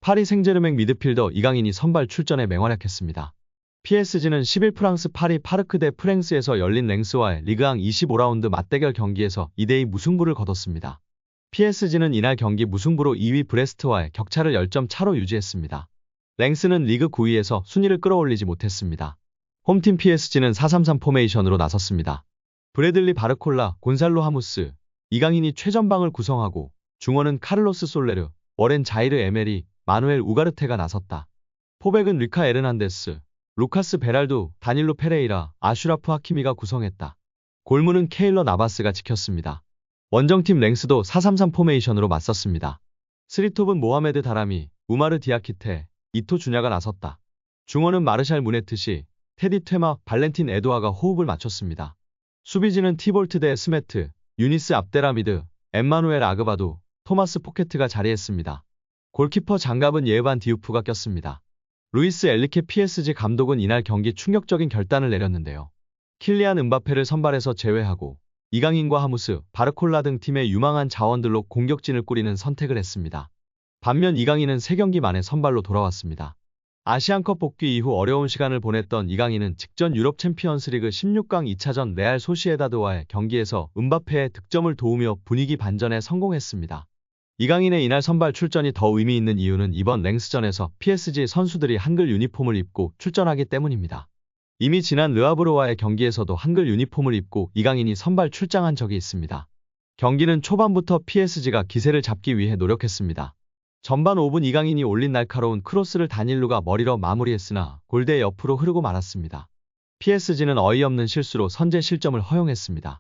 파리 생제르맹 미드필더 이강인이 선발 출전에 맹활약했습니다. PSG는 10일 프랑스 파리 파르크 대 프랭스에서 열린 랭스와의 리그앙 25라운드 맞대결 경기에서 2대2 무승부를 거뒀습니다. PSG는 이날 경기 무승부로 2위 브레스트와의 격차를 10점 차로 유지했습니다. 랭스는 리그 9위에서 순위를 끌어올리지 못했습니다. 홈팀 PSG는 4-3-3 포메이션으로 나섰습니다. 브래들리 바르콜라, 곤살로 하무스, 이강인이 최전방을 구성하고 중원은 카를로스 솔레르, 워렌 자이르 에메리, 마누엘 우가르테가 나섰다. 포백은 리카 에르난데스, 루카스 베랄두, 다닐로 페레이라, 아슈라프 하키미가 구성했다. 골문은 케일러 나바스가 지켰습니다. 원정팀 랭스도 4-3-3 포메이션으로 맞섰습니다. 스리톱은 모하메드 다라미, 우마르 디아키테, 이토 주냐가 나섰다. 중원은 마르샬 무네트시, 테디 퇴마, 발렌틴 에도아가 호흡을 맞췄습니다. 수비진은 티볼트 대 스메트, 유니스 압데라미드, 엠마누엘 아그바도, 토마스 포케트가 자리했습니다. 골키퍼 장갑은 예반 디우프가 꼈습니다. 루이스 엘리케 PSG 감독은 이날 경기 충격적인 결단을 내렸는데요. 킬리안 음바페를 선발에서 제외하고 이강인과 하무스, 바르콜라 등 팀의 유망한 자원들로 공격진을 꾸리는 선택을 했습니다. 반면 이강인은 3경기 만에 선발로 돌아왔습니다. 아시안컵 복귀 이후 어려운 시간을 보냈던 이강인은 직전 유럽 챔피언스리그 16강 2차전 레알 소시에다드와의 경기에서 음바페의 득점을 도우며 분위기 반전에 성공했습니다. 이강인의 이날 선발 출전이 더 의미 있는 이유는 이번 랭스전에서 PSG 선수들이 한글 유니폼을 입고 출전하기 때문입니다. 이미 지난 르아브르와의 경기에서도 한글 유니폼을 입고 이강인이 선발 출장한 적이 있습니다. 경기는 초반부터 PSG가 기세를 잡기 위해 노력했습니다. 전반 5분 이강인이 올린 날카로운 크로스를 다닐루가 머리로 마무리했으나 골대 옆으로 흐르고 말았습니다. PSG는 어이없는 실수로 선제 실점을 허용했습니다.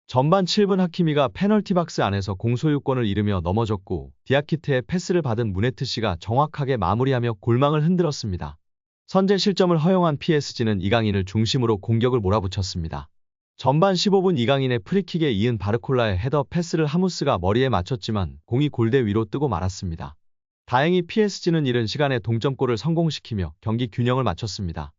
전반 7분 하키미가 페널티 박스 안에서 공소유권을 잃으며 넘어졌고 디아키테의 패스를 받은 무네트시가 정확하게 마무리하며 골망을 흔들었습니다. 선제 실점을 허용한 PSG는 이강인을 중심으로 공격을 몰아붙였습니다. 전반 15분 이강인의 프리킥에 이은 바르콜라의 헤더 패스를 하무스가 머리에 맞췄지만 공이 골대 위로 뜨고 말았습니다. 다행히 PSG는 이른 시간에 동점골을 성공시키며 경기 균형을 맞췄습니다.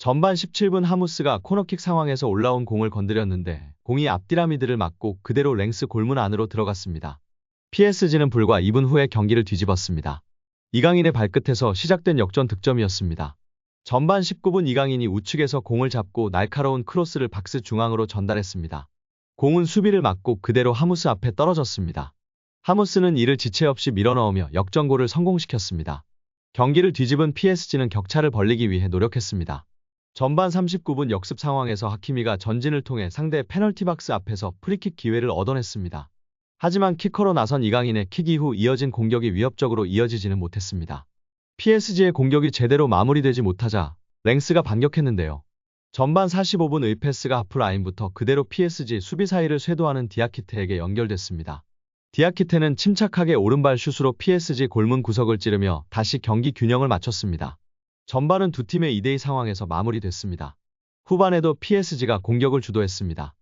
전반 17분 하무스가 코너킥 상황에서 올라온 공을 건드렸는데 공이 압디라미드를 맞고 그대로 랭스 골문 안으로 들어갔습니다. PSG는 불과 2분 후에 경기를 뒤집었습니다. 이강인의 발끝에서 시작된 역전 득점이었습니다. 전반 19분 이강인이 우측에서 공을 잡고 날카로운 크로스를 박스 중앙으로 전달했습니다. 공은 수비를 막고 그대로 하무스 앞에 떨어졌습니다. 하무스는 이를 지체 없이 밀어넣으며 역전골을 성공시켰습니다. 경기를 뒤집은 PSG는 격차를 벌리기 위해 노력했습니다. 전반 39분 역습 상황에서 하키미가 전진을 통해 상대 페널티 박스 앞에서 프리킥 기회를 얻어냈습니다. 하지만 키커로 나선 이강인의 킥 이후 이어진 공격이 위협적으로 이어지지는 못했습니다. PSG의 공격이 제대로 마무리되지 못하자 랭스가 반격했는데요. 전반 45분 패스가 하프라인부터 그대로 PSG 수비 사이를 쇄도하는 디아키테에게 연결됐습니다. 디아키테는 침착하게 오른발 슛으로 PSG 골문 구석을 찌르며 다시 경기 균형을 맞췄습니다. 전반은 두 팀의 2대2 상황에서 마무리됐습니다. 후반에도 PSG가 공격을 주도했습니다.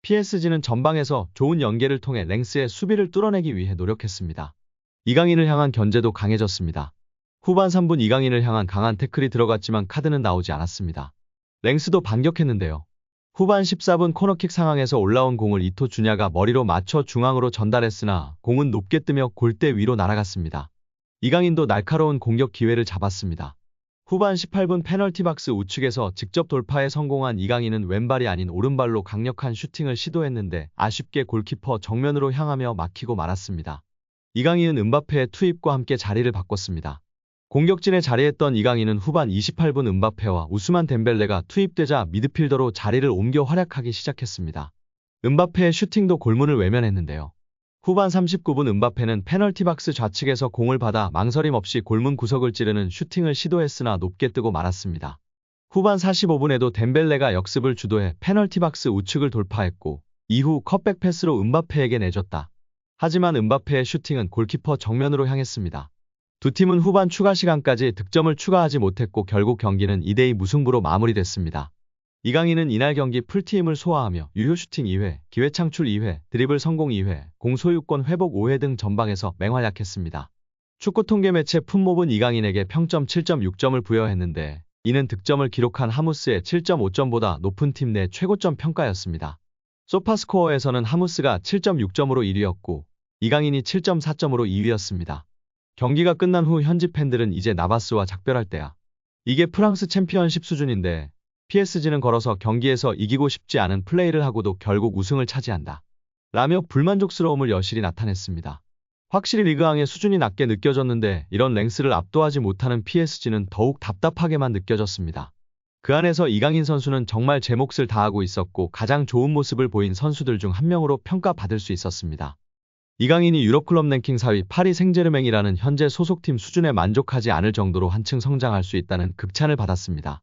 PSG는 전방에서 좋은 연계를 통해 랭스의 수비를 뚫어내기 위해 노력했습니다. 이강인을 향한 견제도 강해졌습니다. 후반 3분 이강인을 향한 강한 태클이 들어갔지만 카드는 나오지 않았습니다. 랭스도 반격했는데요. 후반 14분 코너킥 상황에서 올라온 공을 이토 주냐가 머리로 맞춰 중앙으로 전달했으나 공은 높게 뜨며 골대 위로 날아갔습니다. 이강인도 날카로운 공격 기회를 잡았습니다. 후반 18분 페널티 박스 우측에서 직접 돌파에 성공한 이강인은 왼발이 아닌 오른발로 강력한 슈팅을 시도했는데 아쉽게 골키퍼 정면으로 향하며 막히고 말았습니다. 이강인은 음바페의 투입과 함께 자리를 바꿨습니다. 공격진에 자리했던 이강인은 후반 28분 음바페와 우스만 덴벨레가 투입되자 미드필더로 자리를 옮겨 활약하기 시작했습니다. 음바페의 슈팅도 골문을 외면했는데요. 후반 39분 음바페는 페널티 박스 좌측에서 공을 받아 망설임 없이 골문 구석을 찌르는 슈팅을 시도했으나 높게 뜨고 말았습니다. 후반 45분에도 덴벨레가 역습을 주도해 페널티 박스 우측을 돌파했고 이후 컷백 패스로 음바페에게 내줬다. 하지만 음바페의 슈팅은 골키퍼 정면으로 향했습니다. 두 팀은 후반 추가 시간까지 득점을 추가하지 못했고 결국 경기는 2대2 무승부로 마무리됐습니다. 이강인은 이날 경기 풀팀을 소화하며 유효 슈팅 2회, 기회 창출 2회, 드리블 성공 2회, 공 소유권 회복 5회 등 전방에서 맹활약했습니다. 축구 통계 매체 풋몹은 이강인에게 평점 7.6점을 부여했는데 이는 득점을 기록한 하무스의 7.5점보다 높은 팀 내 최고점 평가였습니다. 소파스코어에서는 하무스가 7.6점으로 1위였고 이강인이 7.4점으로 2위였습니다. 경기가 끝난 후 현지 팬들은 이제 나바스와 작별할 때야. 이게 프랑스 챔피언십 수준인데 PSG는 걸어서 경기에서 이기고 싶지 않은 플레이를 하고도 결국 우승을 차지한다. 라며 불만족스러움을 여실히 나타냈습니다. 확실히 리그앙의 수준이 낮게 느껴졌는데 이런 랭스를 압도하지 못하는 PSG는 더욱 답답하게만 느껴졌습니다. 그 안에서 이강인 선수는 정말 제 몫을 다하고 있었고 가장 좋은 모습을 보인 선수들 중 한 명으로 평가받을 수 있었습니다. 이강인이 유럽클럽 랭킹 4위 파리 생제르맹이라는 현재 소속팀 수준에 만족하지 않을 정도로 한층 성장할 수 있다는 극찬을 받았습니다.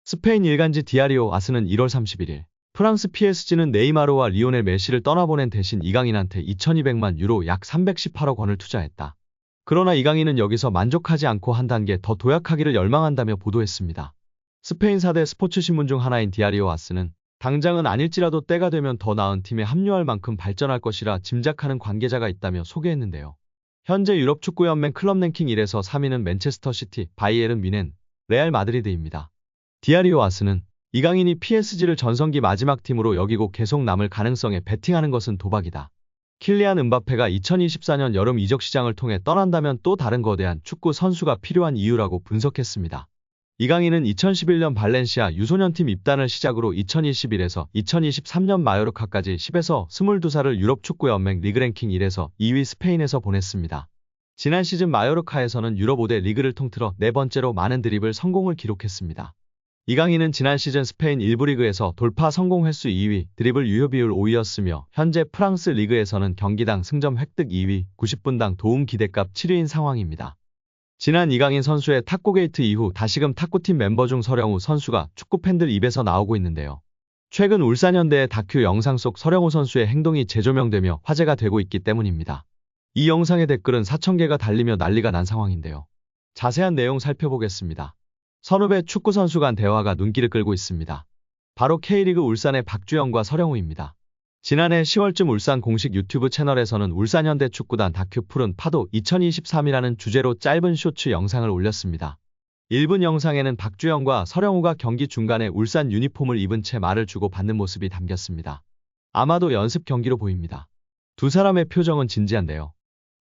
스페인 일간지 디아리오 아스는 1월 31일 프랑스 PSG는 네이마르와 리오넬 메시를 떠나보낸 대신 이강인한테 2200만 유로 약 318억 원을 투자했다. 그러나 이강인은 여기서 만족하지 않고 한 단계 더 도약하기를 열망한다며 보도했습니다. 스페인 4대 스포츠 신문 중 하나인 디아리오 아스는 당장은 아닐지라도 때가 되면 더 나은 팀에 합류할 만큼 발전할 것이라 짐작하는 관계자가 있다며 소개했는데요. 현재 유럽축구연맹 클럽 랭킹 1에서 3위는 맨체스터 시티, 바이에른 뮌헨, 레알 마드리드입니다. 디아리오 아스는 이강인이 PSG를 전성기 마지막 팀으로 여기고 계속 남을 가능성에 베팅하는 것은 도박이다. 킬리안 음바페가 2024년 여름 이적 시장을 통해 떠난다면 또 다른 거대한 축구 선수가 필요한 이유라고 분석했습니다. 이강인은 2011년 발렌시아 유소년팀 입단을 시작으로 2021에서 2023년 마요르카까지 10에서 22살을 유럽축구연맹 리그랭킹 1에서 2위 스페인에서 보냈습니다. 지난 시즌 마요르카에서는 유럽 5대 리그를 통틀어 네 번째로 많은 드리블 성공을 기록했습니다. 이강인은 지난 시즌 스페인 1부 리그에서 돌파 성공 횟수 2위, 드리블 유효 비율 5위였으며 현재 프랑스 리그에서는 경기당 승점 획득 2위, 90분당 도움 기대값 7위인 상황입니다. 지난 이강인 선수의 탁구 게이트 이후 다시금 탁구팀 멤버 중 서령우 선수가 축구 팬들 입에서 나오고 있는데요. 최근 울산현대의 다큐 영상 속 서령우 선수의 행동이 재조명되며 화제가 되고 있기 때문입니다. 이 영상의 댓글은 4,000개가 달리며 난리가 난 상황인데요. 자세한 내용 살펴보겠습니다. 선후배 축구선수 간 대화가 눈길을 끌고 있습니다. 바로 K리그 울산의 박주영과 서령우입니다. 지난해 10월쯤 울산 공식 유튜브 채널에서는 울산현대 축구단 다큐 푸른 파도 2023이라는 주제로 짧은 쇼츠 영상을 올렸습니다. 1분 영상에는 박주영과 서령우가 경기 중간에 울산 유니폼을 입은 채 말을 주고 받는 모습이 담겼습니다. 아마도 연습 경기로 보입니다. 두 사람의 표정은 진지한데요.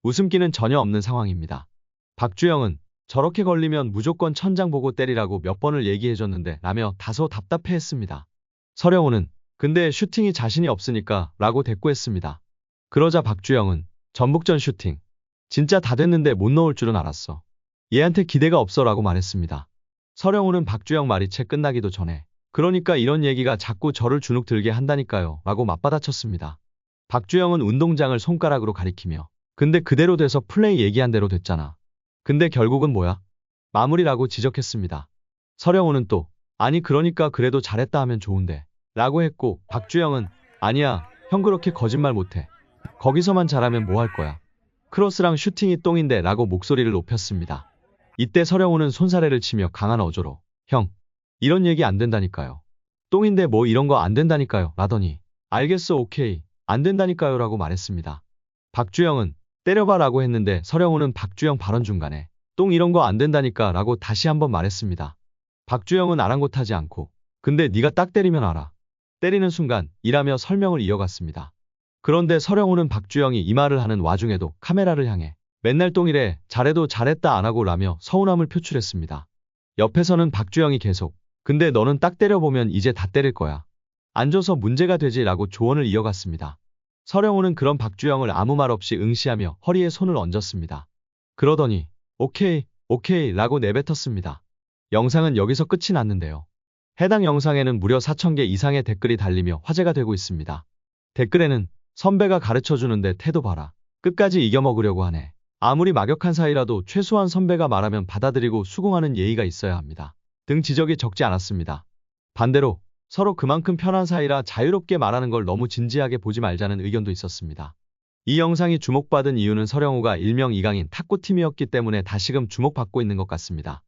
웃음기는 전혀 없는 상황입니다. 박주영은 저렇게 걸리면 무조건 천장 보고 때리라고 몇 번을 얘기해줬는데 라며 다소 답답해했습니다. 서령우는 근데 슈팅이 자신이 없으니까 라고 대꾸했습니다. 그러자 박주영은 전북전 슈팅 진짜 다 됐는데 못 넣을 줄은 알았어. 얘한테 기대가 없어 라고 말했습니다. 서령우는 박주영 말이 채 끝나기도 전에 그러니까 이런 얘기가 자꾸 저를 주눅 들게 한다니까요 라고 맞받아쳤습니다. 박주영은 운동장을 손가락으로 가리키며 근데 그대로 돼서 플레이 얘기한 대로 됐잖아. 근데 결국은 뭐야? 마무리라고 지적했습니다. 서령우는 또 아니 그러니까 그래도 잘했다 하면 좋은데 라고 했고 박주영은 아니야 형 그렇게 거짓말 못해. 거기서만 잘하면 뭐 할 거야. 크로스랑 슈팅이 똥인데 라고 목소리를 높였습니다. 이때 서령우는 손사래를 치며 강한 어조로 형 이런 얘기 안 된다니까요. 똥인데 뭐 이런 거 안 된다니까요 라더니 알겠어 오케이 안 된다니까요 라고 말했습니다. 박주영은 때려봐 라고 했는데 서령우는 박주영 발언 중간에 똥 이런 거 안 된다니까 라고 다시 한번 말했습니다. 박주영은 아랑곳하지 않고 근데 네가 딱 때리면 알아. 때리는 순간 이라며 설명을 이어갔습니다. 그런데 서령우는 박주영이 이 말을 하는 와중에도 카메라를 향해 맨날 똥이래 잘해도 잘했다 안 하고 라며 서운함을 표출했습니다. 옆에서는 박주영이 계속 근데 너는 딱 때려보면 이제 다 때릴 거야. 안 줘서 문제가 되지 라고 조언을 이어갔습니다. 서령우는 그런 박주영을 아무 말 없이 응시하며 허리에 손을 얹었습니다. 그러더니 오케이 오케이 라고 내뱉었습니다. 영상은 여기서 끝이 났는데요. 해당 영상에는 무려 4,000개 이상의 댓글이 달리며 화제가 되고 있습니다. 댓글에는 선배가 가르쳐주는데 태도 봐라. 끝까지 이겨먹으려고 하네. 아무리 막역한 사이라도 최소한 선배가 말하면 받아들이고 수긍하는 예의가 있어야 합니다. 등 지적이 적지 않았습니다. 반대로 서로 그만큼 편한 사이라 자유롭게 말하는 걸 너무 진지하게 보지 말자는 의견도 있었습니다. 이 영상이 주목받은 이유는 서령우가 일명 이강인 탁구팀이었기 때문에 다시금 주목받고 있는 것 같습니다.